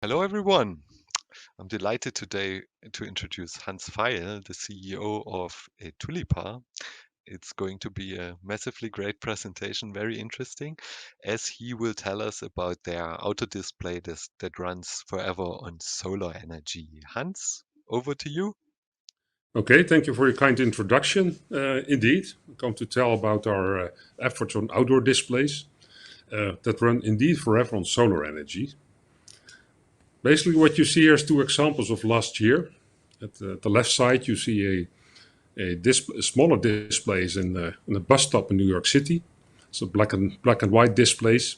Hello, everyone. I'm delighted today to introduce Hans Feil, the CEO of Etulipa. It's going to be a massively great presentation, very interesting, as he will tell us about their auto display that runs forever on solar energy. Hans, over to you. Okay, thank you for your kind introduction. Indeed, I come to tell about our efforts on outdoor displays that run indeed forever on solar energy. Basically, what you see here is two examples of last year. At the left side, you see a smaller displays in a bus stop in New York City. So black and white displays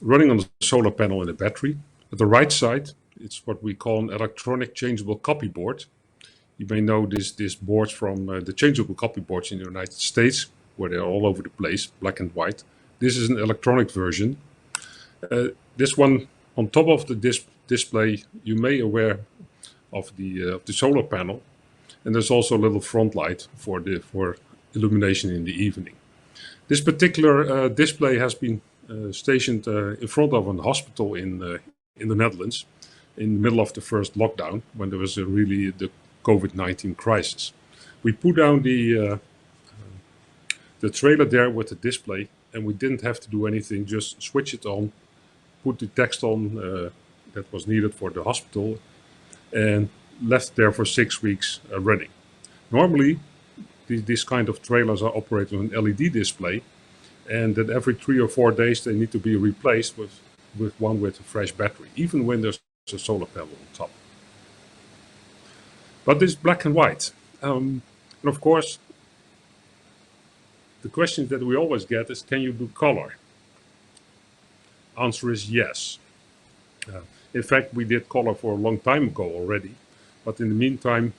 running on a solar panel and a battery. At the right side, it's what we call an electronic changeable copy board. You may know this boards from the changeable copy boards in the United States, where they're all over the place, black and white. This is an electronic version. This one on top of the display, you may aware of the solar panel, and there's also a little front light for illumination in the evening. This particular display has been stationed in front of a hospital in the Netherlands in the middle of the first lockdown when there was really the COVID-19 crisis. We put down the trailer there with the display, and we didn't have to do anything, just switch it on, put the text on that was needed for the hospital, and left there for 6 weeks running. Normally, these kind of trailers are operated on an LED display, and that every 3 or 4 days they need to be replaced with one with a fresh battery, even when there's a solar panel on top. But this is black and white. And of course, the question that we always get is, can you do color? Answer is yes. In fact, we did color for a long time ago already, but in the meantime,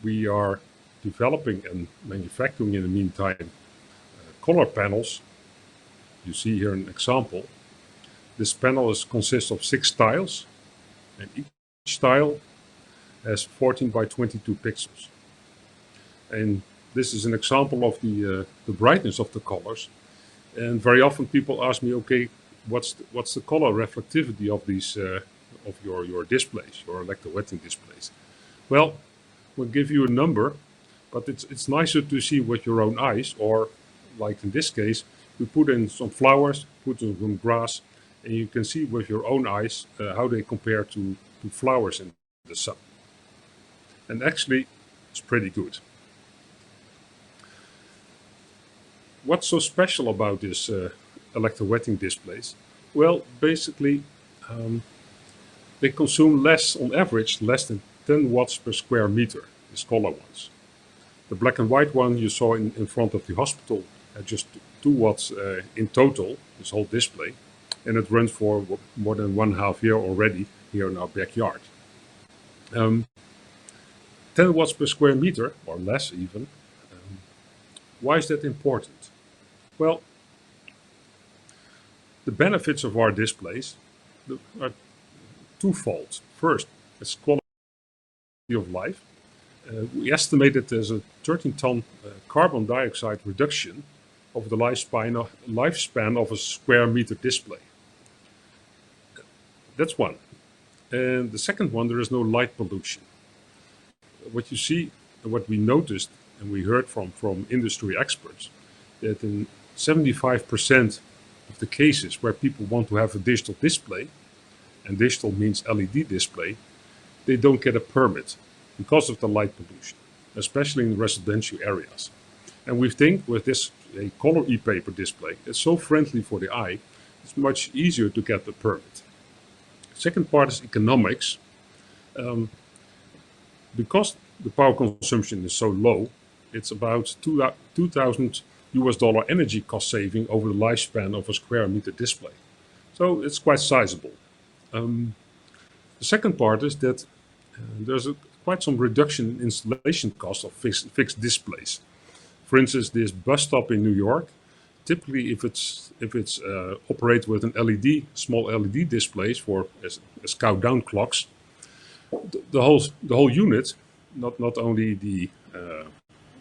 we are developing and manufacturing in the meantime color panels. You see here an example. This panel consists of 6 tiles, and each tile has 14 by 22 pixels. And this is an example of the brightness of the colors. And very often people ask me, okay, what's the color reflectivity of these of your displays, your electrowetting displays? Well, we'll give you a number, but it's nicer to see with your own eyes, or like in this case, we put in some flowers, put in some grass, and you can see with your own eyes how they compare to flowers in the sun. And actually, it's pretty good. What's so special about this electrowetting displays? Well, basically, they consume less, on average, less than 10 watts per square meter, these color ones. The black and white one you saw in front of the hospital had just 2 watts in total, this whole display, and it runs for more than 1.5 years already here in our backyard. 10 watts per square meter, or less even. Why is that important? Well, the benefits of our displays are twofold. First, it's quality of life. We estimate that there's a 13-ton carbon dioxide reduction over the lifespan of a square meter display. That's one. And the second one, there is no light pollution. What you see, and what we noticed, and we heard from industry experts, that in 75% of the cases where people want to have a digital display, and digital means LED display, they don't get a permit because of the light pollution, especially in residential areas. And we think with this a color e-paper display, it's so friendly for the eye, it's much easier to get the permit. Second part is economics. Because the power consumption is so low, it's about $2,000 energy cost saving over the lifespan of a square meter display. So it's quite sizable. The second part is that there's quite some reduction in installation cost of fixed displays. For instance, this bus stop in New York, typically if it's operated with an small LED displays for as countdown clocks, the whole unit, not only the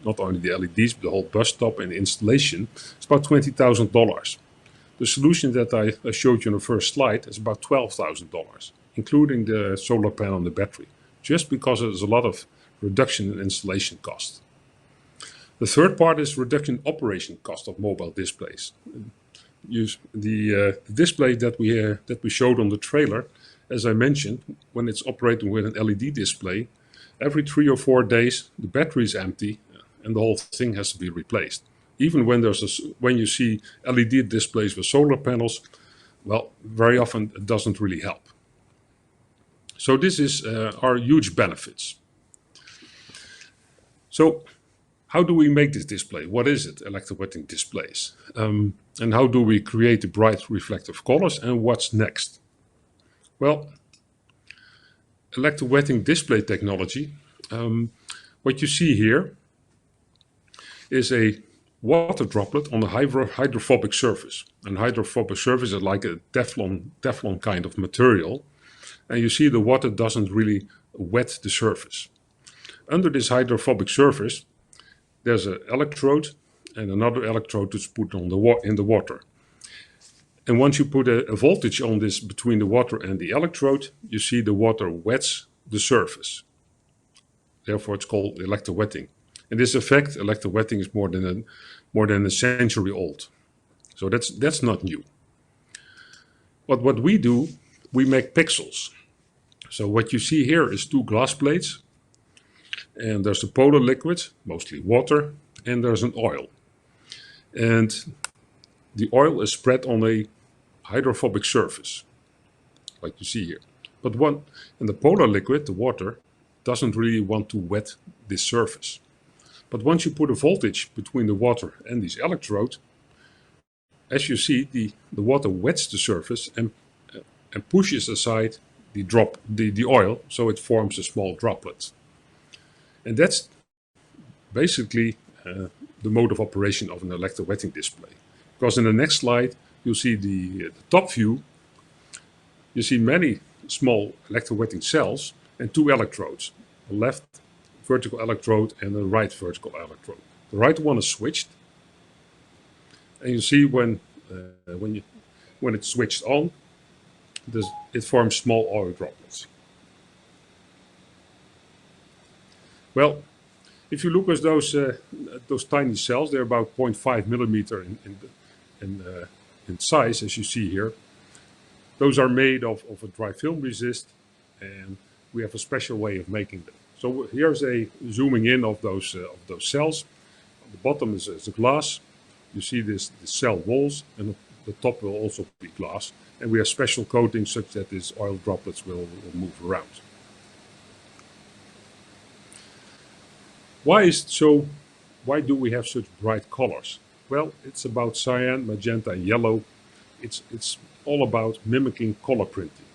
LEDs, but the whole bus stop and installation, it's about $20,000. The solution that I showed you on the first slide is about $12,000, including the solar panel and the battery, just because there's a lot of reduction in installation cost. The third part is reduction in operation cost of mobile displays. The display that we showed on the trailer, as I mentioned, when it's operating with an LED display, every 3 or 4 days the battery is empty and the whole thing has to be replaced. Even when when you see LED displays with solar panels, well, very often it doesn't really help. So this is our huge benefits. So how do we make this display? What is it, electrowetting displays? And how do we create the bright reflective colors, and what's next? Well, electrowetting display technology, what you see here is a water droplet on a hydrophobic surface. And hydrophobic surface is like a Teflon kind of material. And you see the water doesn't really wet the surface. Under this hydrophobic surface, there's an electrode and another electrode that's put on in the water. And once you put a voltage on this between the water and the electrode, you see the water wets the surface. Therefore, it's called electrowetting. And this effect, electrowetting, is more than a century old. So that's not new. But what we do, we make pixels. So what you see here is 2 glass plates. And there's a polar liquid, mostly water, and there's an oil. And the oil is spread on a hydrophobic surface, like you see here. But in the polar liquid, the water, doesn't really want to wet this surface. But once you put a voltage between the water and these electrodes, as you see, the water wets the surface and pushes aside the oil, so it forms a small droplet. And that's basically the mode of operation of an electrowetting display. Because in the next slide, you'll see the top view. You see many small electrowetting cells and 2 electrodes, a left vertical electrode and a right vertical electrode. The right one is switched, and you see when it's switched on, it forms small oil droplets. Well, if you look at those tiny cells, they're about 0.5 millimeter in size, as you see here. Those are made of a dry film resist, and we have a special way of making them. So here's a zooming in of those cells. On the bottom is a glass. You see the cell walls, and the top will also be glass. And we have special coatings such that these oil droplets will move around. Why do we have such bright colors? Well, it's about cyan, magenta, and yellow. It's all about mimicking color printing.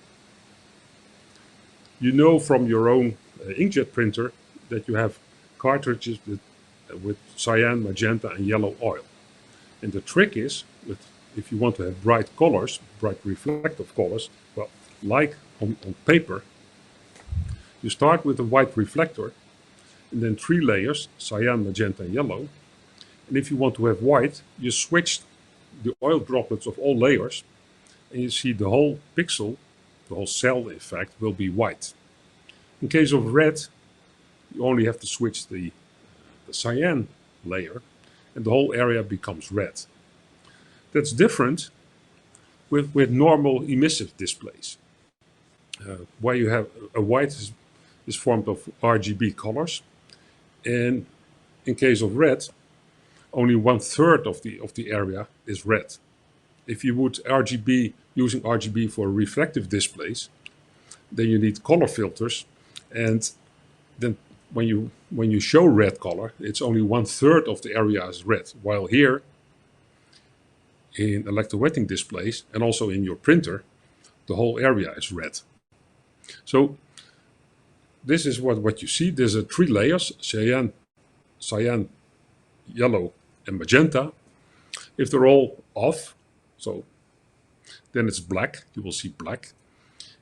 You know from your own inkjet printer that you have cartridges with cyan, magenta, and yellow oil. And the trick is, if you want to have bright colors, bright reflective colors, well, like on paper, you start with a white reflector, and then 3 layers, cyan, magenta, and yellow. And if you want to have white, you switch the oil droplets of all layers, and you see the whole pixel, the whole cell, in fact, will be white. In case of red, you only have to switch the cyan layer, and the whole area becomes red. That's different with normal emissive displays, where you have a white is formed of RGB colors, and in case of red, only 1/3 of the area is red. If you would using RGB for reflective displays, then you need color filters, and then when you show red color, it's only 1/3 of the area is red. While here, in electrowetting displays and also in your printer, the whole area is red. So this is what you see. There's 3 layers: cyan, yellow, and magenta. If they're all off, so then it's black. You will see black.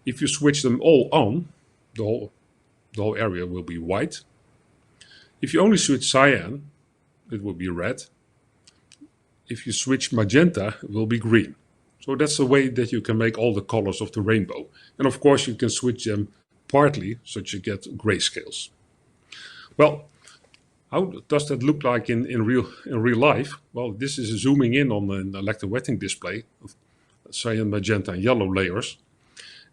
If you switch them all on, the whole area will be white. If you only switch cyan, it will be red. If you switch magenta, it will be green. So that's the way that you can make all the colors of the rainbow. And of course, you can switch them partly so that you get grayscales. Well, how does that look like in real life? Well, this is zooming in on an electrowetting display of cyan, magenta, and yellow layers.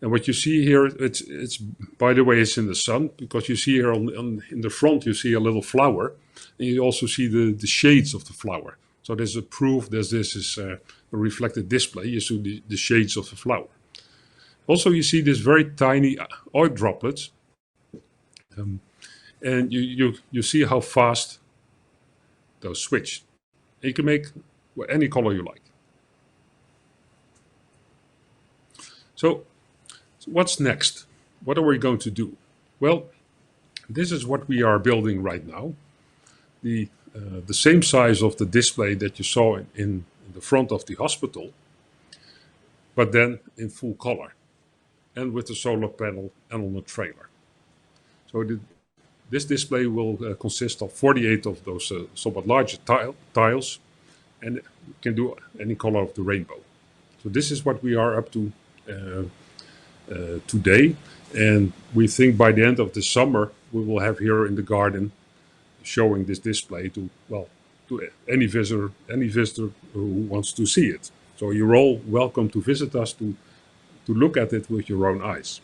And what you see here, it's by the way, it's in the sun, because you see here in the front, you see a little flower, and you also see the shades of the flower. So there's a proof that this is a reflected display. You see the shades of the flower. Also, you see this very tiny oil droplets, and you see how fast those switch. And you can make any color you like. So what's next? What are we going to do? Well, this is what we are building right now. The same size of the display that you saw in the front of the hospital, but then in full color and with the solar panel and on a trailer. So this display will consist of 48 of those somewhat larger tiles, and can do any color of the rainbow. So this is what we are up to today, and we think by the end of the summer we will have here in the garden showing this display to any visitor who wants to see it. So you're all welcome to visit us to look at it with your own eyes.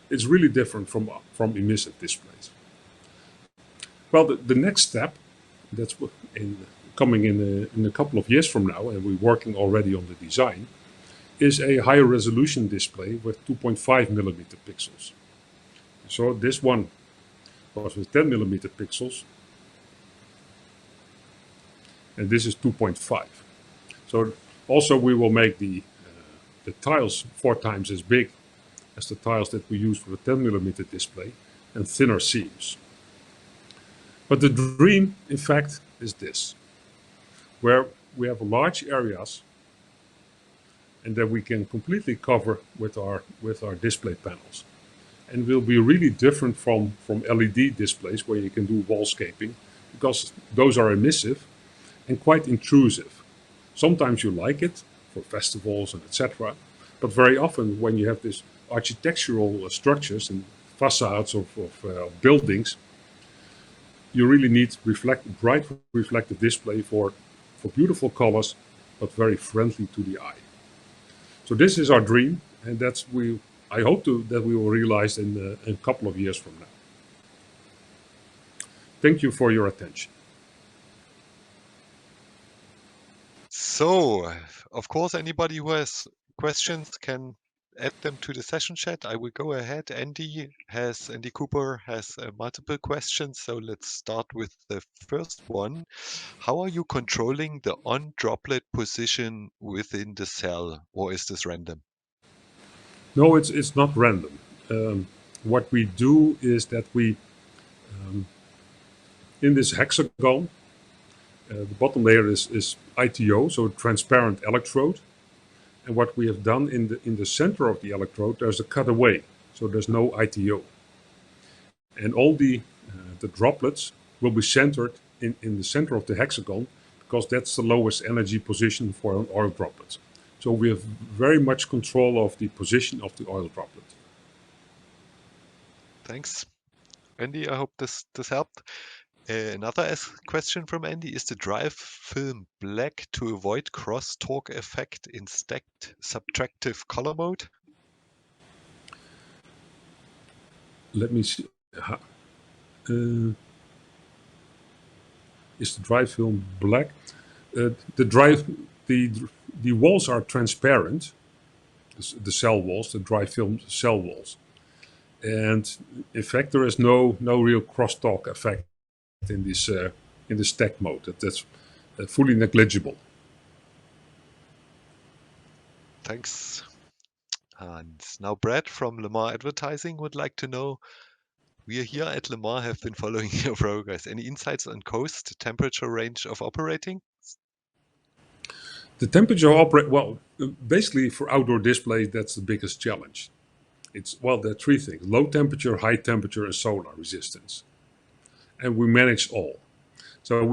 It's really different from emissive displays. Well, the next step, that's coming in a couple of years from now, and we're working already on the design, is a higher resolution display with 2.5 millimeter pixels. So this one was with 10 millimeter pixels, and this is 2.5. So also we will make the tiles 4 times as big as the tiles that we use for the 10 millimeter display, and thinner seams. But the dream, in fact, is this, where we have large areas and that we can completely cover with our display panels. And will be really different from LED displays where you can do wallscaping, because those are emissive and quite intrusive. Sometimes you like it for festivals and etc. But very often when you have these architectural structures and facades of buildings, you really need bright reflective display for beautiful colors, but very friendly to the eye. So this is our dream, and I hope that we will realize in a couple of years from now. Thank you for your attention. So, of course, anybody who has questions can add them to the session chat. I will go ahead. Andy Cooper has multiple questions. So let's start with the first one. How are you controlling the on droplet position within the cell, or is this random? No, it's not random. What we do is that in this hexagon, the bottom layer is ITO, so transparent electrode. And what we have done in the center of the electrode, there's a cutaway, so there's no ITO. And all the droplets will be centered in the center of the hexagon, because that's the lowest energy position for an oil droplet. So we have very much control of the position of the oil droplet. Thanks, Andy. I hope this helped. Another question from Andy: is the drive film black to avoid crosstalk effect in stacked subtractive color mode? Let me see. Is the drive film black? The walls are transparent, the cell walls, the dry film cell walls, and in fact there is no real crosstalk effect in the stack mode. That's fully negligible. Thanks. And now Brad from Lamar Advertising would like to know: we here at Lamar have been following your progress. Any insights on coast temperature range of operating? The temperature basically for outdoor displays, that's the biggest challenge. There are 3 things: low temperature, high temperature, and solar resistance. And we manage all. So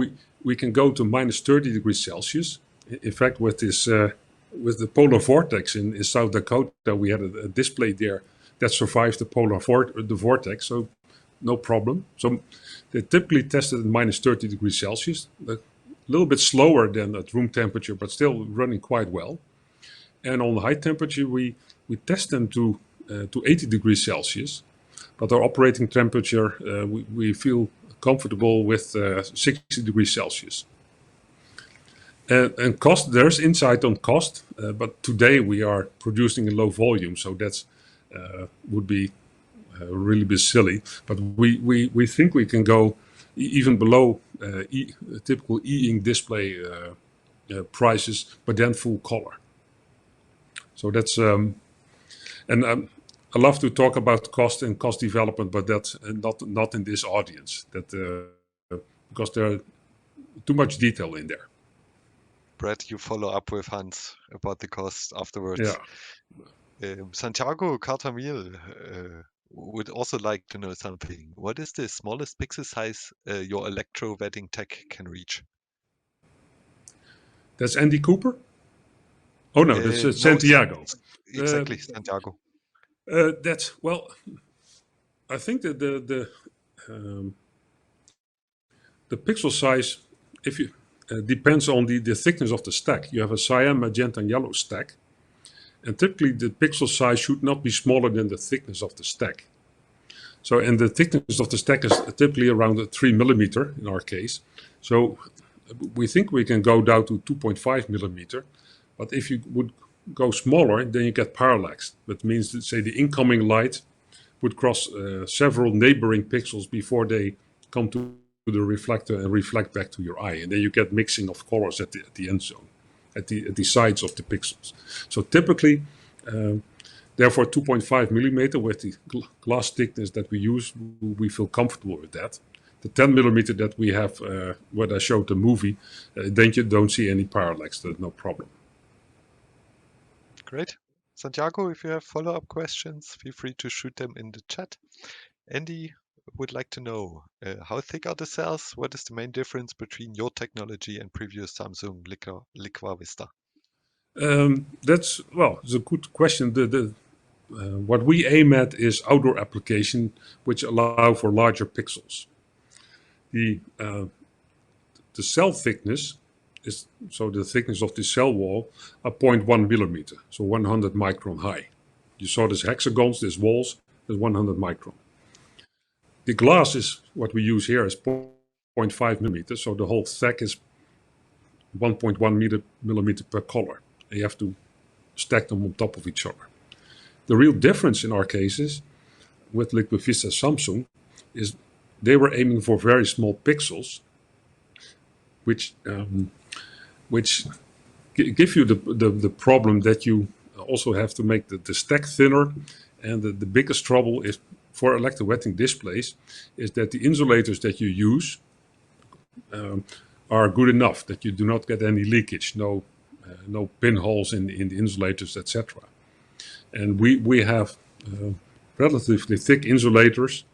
we can go to minus 30 degrees Celsius. In fact, with this with the polar vortex in South Dakota, we had a display there that survived the vortex, so no problem. So they typically tested at minus 30 degrees Celsius, a little bit slower than at room temperature, but still running quite well. And on high temperature, we test them to 80 degrees Celsius, but our operating temperature, we feel comfortable with 60 degrees Celsius. And cost, there's insight on cost, but today we are producing in low volume, so that's would be really be silly. But we think we can go even below typical e-ink display prices, but then full color. So that's and I love to talk about cost and cost development, but that's not in this audience. That because there are too much detail in there. Brad, you follow up with Hans about the cost afterwards. Yeah. Santiago Cartamil would also like to know something. What is the smallest pixel size your electro wetting tech can reach? That's Andy Cooper? Oh no, that's No, Santiago. exactly, Santiago. That's well. I think that the pixel size, if you depends on the thickness of the stack. You have a cyan, magenta, and yellow stack, and typically the pixel size should not be smaller than the thickness of the stack. So, and the thickness of the stack is typically around 3 millimeter in our case. So, we think we can go down to 2.5 millimeter, but if you would go smaller, then you get parallax. That means that, say, the incoming light would cross several neighboring pixels before they come to the reflector and reflect back to your eye, and then you get mixing of colors at the end zone, at the sides of the pixels. So typically, therefore, 2.5 millimeter with the glass thickness that we use, we feel comfortable with that. The 10 millimeter that we have, what I showed the movie, then you don't see any parallax. There's no problem. Great. Santiago, if you have follow-up questions, feel free to shoot them in the chat. Andy would like to know how thick are the cells? What is the main difference between your technology and previous Samsung Liqua Vista? That's well, it's a good question. What we aim at is outdoor application, which allow for larger pixels. The cell thickness is so the thickness of the cell wall are 0.1 millimeter, so 100 micron high. You saw these hexagons, these walls, is 100 micron. The glass is what we use here is 0.5 millimeter, so the whole stack is 1.1 millimeter per color. And you have to stack them on top of each other. The real difference in our cases with Liquid Vista Samsung is they were aiming for very small pixels, which give you the problem that you also have to make the stack thinner, and the biggest trouble is for electrowetting displays is that the insulators that you use are good enough that you do not get any leakage, no pinholes in the insulators, etc. And we have relatively thick insulators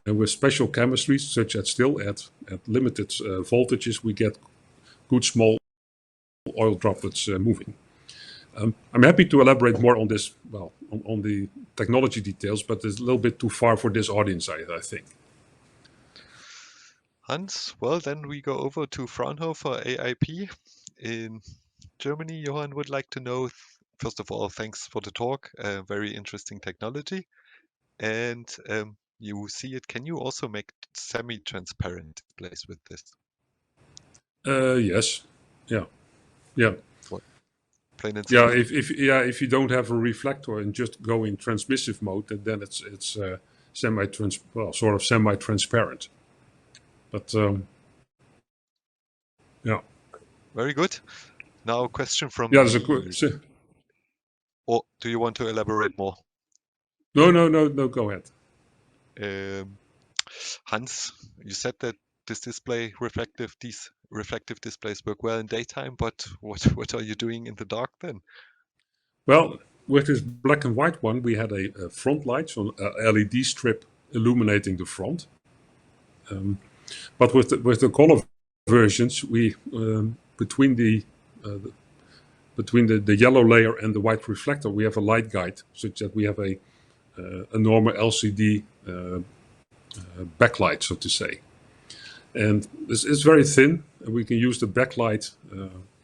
with special chemistries, such that still at limited voltages we get good small oil droplets moving. I'm happy to elaborate more on this, well, on the technology details, but it's a little bit too far for this audience, I think. Hans, well, then we go over to Fraunhofer AIP in Germany. Johann would like to know, first of all, thanks for the talk, very interesting technology. And you see it, can you also make semi-transparent displays with this? Yes, yeah, yeah. What, plain and Yeah, simple? if you don't have a reflector and just go in transmissive mode, then it's sort of semi-transparent. But yeah, Very good. Now, a question from yeah. There's a the, or do you want to elaborate more? no. Go ahead. Um, Hans, you said that these reflective displays work well in daytime, but what are you doing in the dark then? Well, with this black and white one, we had a front light, so a LED strip illuminating the front. But with the color versions, we between between the yellow layer and the white reflector, we have a light guide, such that we have a normal LCD backlight, so to say. And it's very thin, and we can use the backlight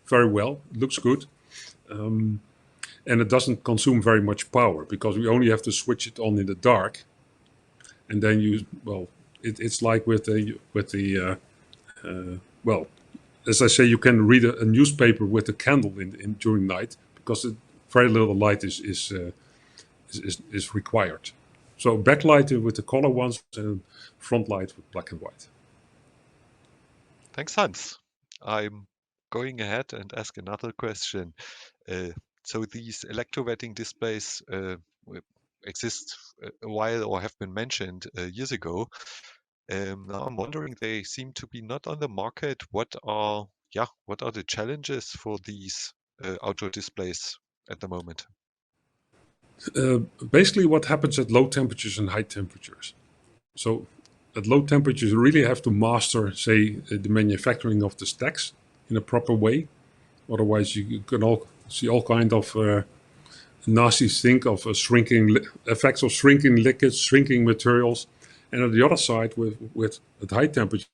very well. It looks good. And it doesn't consume very much power because we only have to switch it on in the dark. And then it's like with the well, as I say, you can read a newspaper with a candle in during night because very little light is required. So backlight with the color ones and front light with black and white. Thanks, Hans. I'm going ahead and ask another question. Uh, so these electrowetting displays exist a while or have been mentioned years ago. Now I'm wondering, they seem to be not on the market. What are the challenges for these outdoor displays at the moment? Basically, what happens at low temperatures and high temperatures. So at low temperatures, you really have to master, say, the manufacturing of the stacks in a proper way. Otherwise, you can see all kind of nasty thing of shrinking effects of shrinking liquids, shrinking materials. And on the other side, with at high temperature,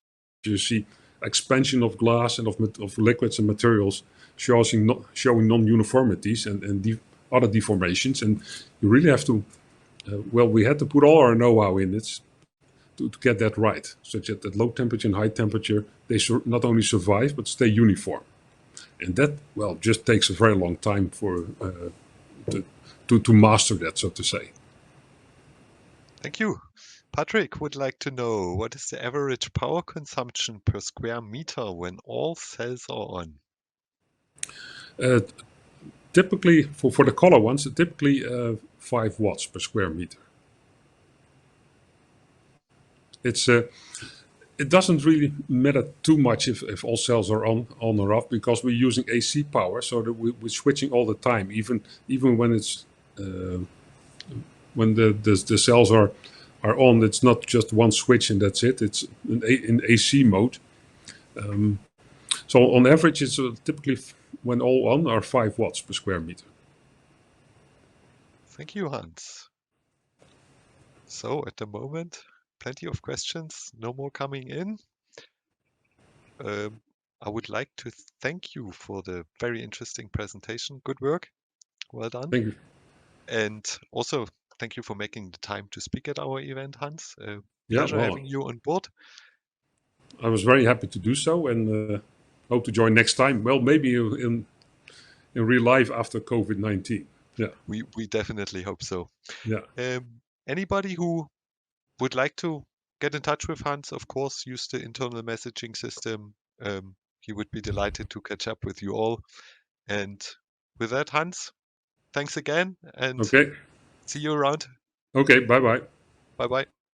you see expansion of glass and of liquids and materials showing non-uniformities and other deformations. And you really have to, we had to put all our know-how in it to get that right, such that at low temperature and high temperature, they not only survive, but stay uniform. And that, just takes a very long time to master that, so to say. Thank you. Patrick would like to know, what is the average power consumption per square meter when all cells are on? Uh, Typically, for the color ones, typically 5 watts per square meter. It doesn't really matter too much if all cells are on or off because we're using AC power, so that we're switching all the time, even when it's when the cells are on. It's not just one switch and that's it. It's in AC mode. So on average, it's typically when all on are 5 watts per square meter. Thank you, Hans. So at the moment, plenty of questions, no more coming in. I would like to thank you for the very interesting presentation. Good work. Well done. Thank you. And also, thank you for making the time to speak at our event, Hans. Yeah, Pleasure well, having you on board. I was very happy to do so and hope to join next time. Well, maybe in real life after COVID-19. Yeah, We definitely hope so. yeah. Anybody who would like to get in touch with Hans, of course, use the internal messaging system. He would be delighted to catch up with you all. And with that, Hans, thanks again and Okay. see you around. Okay, bye-bye. Bye bye.